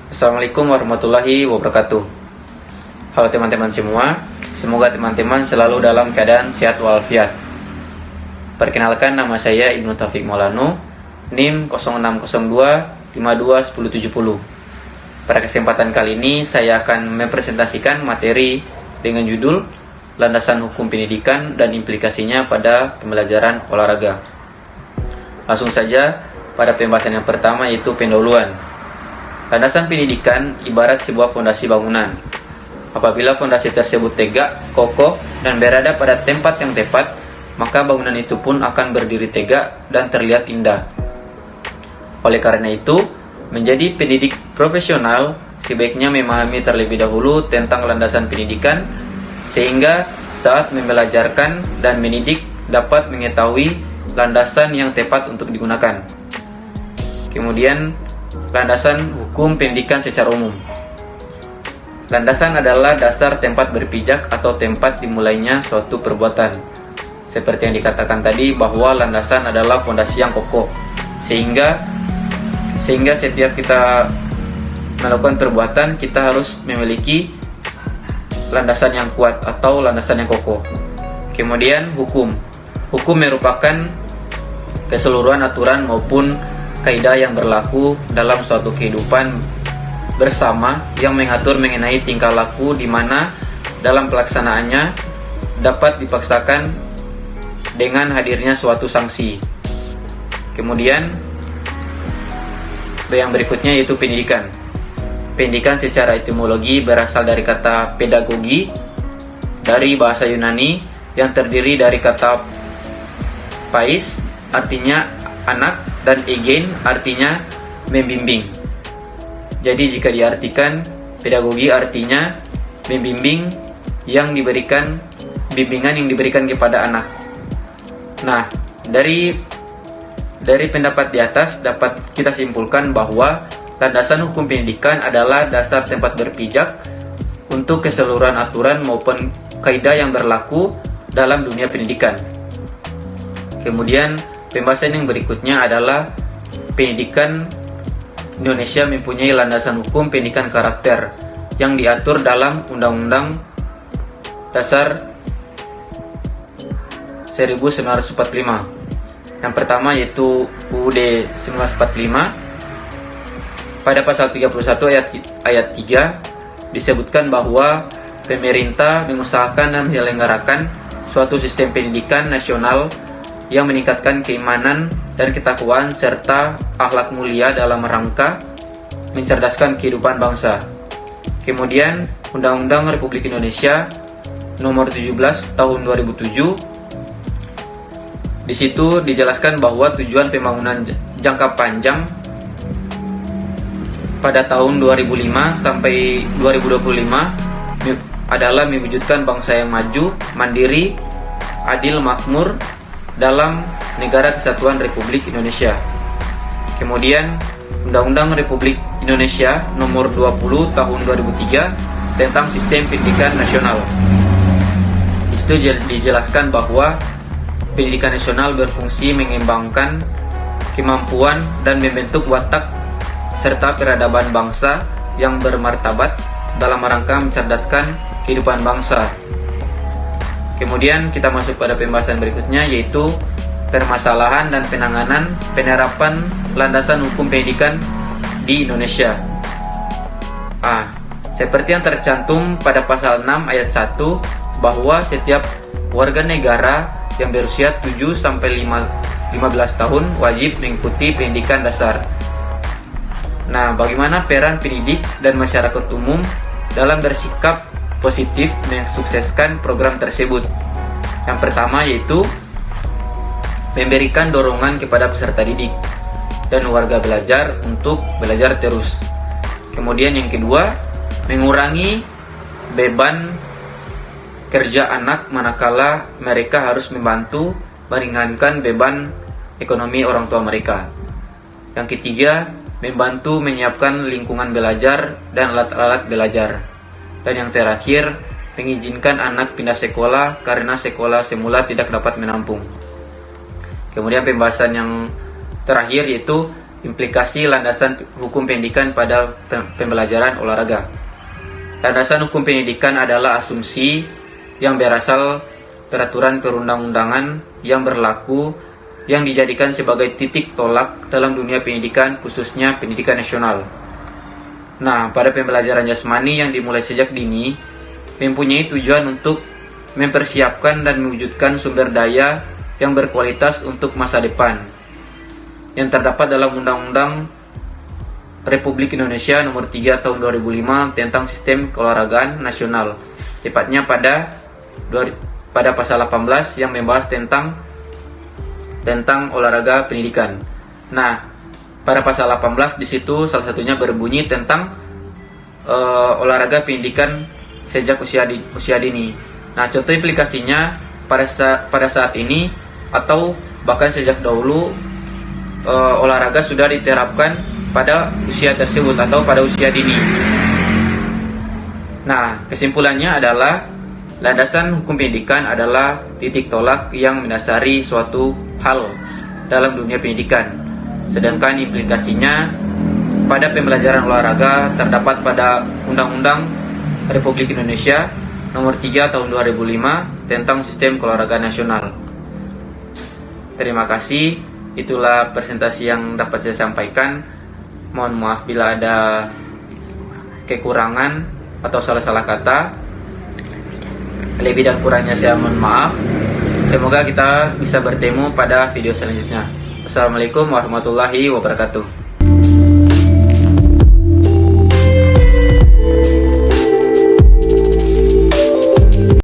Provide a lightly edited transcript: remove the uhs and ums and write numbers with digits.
Assalamualaikum warahmatullahi wabarakatuh. Halo teman-teman semua, semoga teman-teman selalu dalam keadaan sehat walafiat. Perkenalkan, nama saya Ibnu Taufik Maulana, NIM 0602521070. Pada kesempatan kali ini saya akan mempresentasikan materi dengan judul Landasan Hukum Pendidikan dan Implikasinya pada Pembelajaran Olahraga. Langsung saja pada pembahasan yang pertama, yaitu pendahuluan. Landasan pendidikan ibarat sebuah fondasi bangunan. Apabila fondasi tersebut tegak, kokoh, dan berada pada tempat yang tepat, maka bangunan itu pun akan berdiri tegak dan terlihat indah. Oleh karena itu, menjadi pendidik profesional sebaiknya memahami terlebih dahulu tentang landasan pendidikan, sehingga saat membelajarkan dan mendidik dapat mengetahui landasan yang tepat untuk digunakan. Kemudian, landasan hukum pendidikan secara umum. Landasan adalah dasar tempat berpijak atau tempat dimulainya suatu perbuatan. Seperti yang dikatakan tadi, bahwa landasan adalah fondasi yang kokoh, sehingga setiap kita melakukan perbuatan, kita harus memiliki landasan yang kuat atau landasan yang kokoh. Kemudian hukum. Hukum merupakan keseluruhan aturan maupun kaidah yang berlaku dalam suatu kehidupan bersama yang mengatur mengenai tingkah laku, di mana dalam pelaksanaannya dapat dipaksakan dengan hadirnya suatu sanksi. Kemudian yang berikutnya yaitu pendidikan. Pendidikan secara etimologi berasal dari kata pedagogi, dari bahasa Yunani yang terdiri dari kata pais, artinya anak, dan egen, artinya membimbing. Jadi jika diartikan, pedagogi artinya membimbing bimbingan yang diberikan kepada anak. Nah, dari pendapat di atas dapat kita simpulkan bahwa landasan hukum pendidikan adalah dasar tempat berpijak untuk keseluruhan aturan maupun kaidah yang berlaku dalam dunia pendidikan. Kemudian pembahasan yang berikutnya adalah pendidikan. Indonesia mempunyai landasan hukum pendidikan karakter yang diatur dalam Undang-Undang Dasar 1945. Yang pertama yaitu UUD 1945. Pada pasal 31 ayat 3 disebutkan bahwa pemerintah mengusahakan dan menyelenggarakan suatu sistem pendidikan nasional yang meningkatkan keimanan dan ketakwaan serta akhlak mulia dalam rangka mencerdaskan kehidupan bangsa. Kemudian Undang-Undang Republik Indonesia Nomor 17 Tahun 2007, di situ dijelaskan bahwa tujuan pembangunan jangka panjang pada tahun 2005 sampai 2025 adalah mewujudkan bangsa yang maju, mandiri, adil, makmur dalam Negara Kesatuan Republik Indonesia. Kemudian Undang-Undang Republik Indonesia Nomor 20 Tahun 2003 tentang Sistem Pendidikan Nasional. Di situ dijelaskan bahwa pendidikan nasional berfungsi mengembangkan kemampuan dan membentuk watak serta peradaban bangsa yang bermartabat dalam rangka mencerdaskan kehidupan bangsa. Kemudian kita masuk pada pembahasan berikutnya, yaitu permasalahan dan penerapan landasan hukum pendidikan di Indonesia. Seperti yang tercantum pada pasal 6 ayat 1, bahwa setiap warga negara yang berusia 7 sampai 15 tahun wajib mengikuti pendidikan dasar. Nah, bagaimana peran pendidik dan masyarakat umum dalam bersikap positif mensukseskan program tersebut? Yang pertama yaitu memberikan dorongan kepada peserta didik dan warga belajar untuk belajar terus. Kemudian yang kedua, mengurangi beban kerja anak manakala mereka harus membantu meringankan beban ekonomi orang tua mereka. Yang ketiga, membantu menyiapkan lingkungan belajar dan alat-alat belajar. Dan yang terakhir, mengizinkan anak pindah sekolah karena sekolah semula tidak dapat menampung. Kemudian pembahasan yang terakhir yaitu Implikasi landasan hukum pendidikan pada pembelajaran olahraga. Landasan hukum pendidikan adalah asumsi yang berasal peraturan perundang-undangan yang berlaku yang dijadikan sebagai titik tolak dalam dunia pendidikan, khususnya pendidikan nasional. Nah, pada pembelajaran jasmani yang dimulai sejak dini, mempunyai tujuan untuk mempersiapkan dan mewujudkan sumber daya yang berkualitas untuk masa depan, yang terdapat dalam Undang-Undang Republik Indonesia Nomor 3 Tahun 2005 tentang Sistem Keolahragaan Nasional, tepatnya pada pasal 18 yang membahas tentang olahraga pendidikan. Nah, pada pasal 18 di situ salah satunya berbunyi tentang olahraga pendidikan sejak usia dini. Nah, contoh implikasinya pada saat ini atau bahkan sejak dahulu olahraga sudah diterapkan pada usia tersebut atau pada usia dini. Nah, kesimpulannya adalah landasan hukum pendidikan adalah titik tolak yang mendasari suatu hal dalam dunia pendidikan. Sedangkan implikasinya pada pembelajaran olahraga terdapat pada Undang-Undang Republik Indonesia Nomor 3 Tahun 2005 tentang Sistem Keolahragaan Nasional. Terima kasih. Itulah presentasi yang dapat saya sampaikan. Mohon maaf bila ada kekurangan atau salah-salah kata. Lebih dan kurangnya saya mohon maaf. Semoga kita bisa bertemu pada video selanjutnya. Wassalamualaikum warahmatullahi wabarakatuh.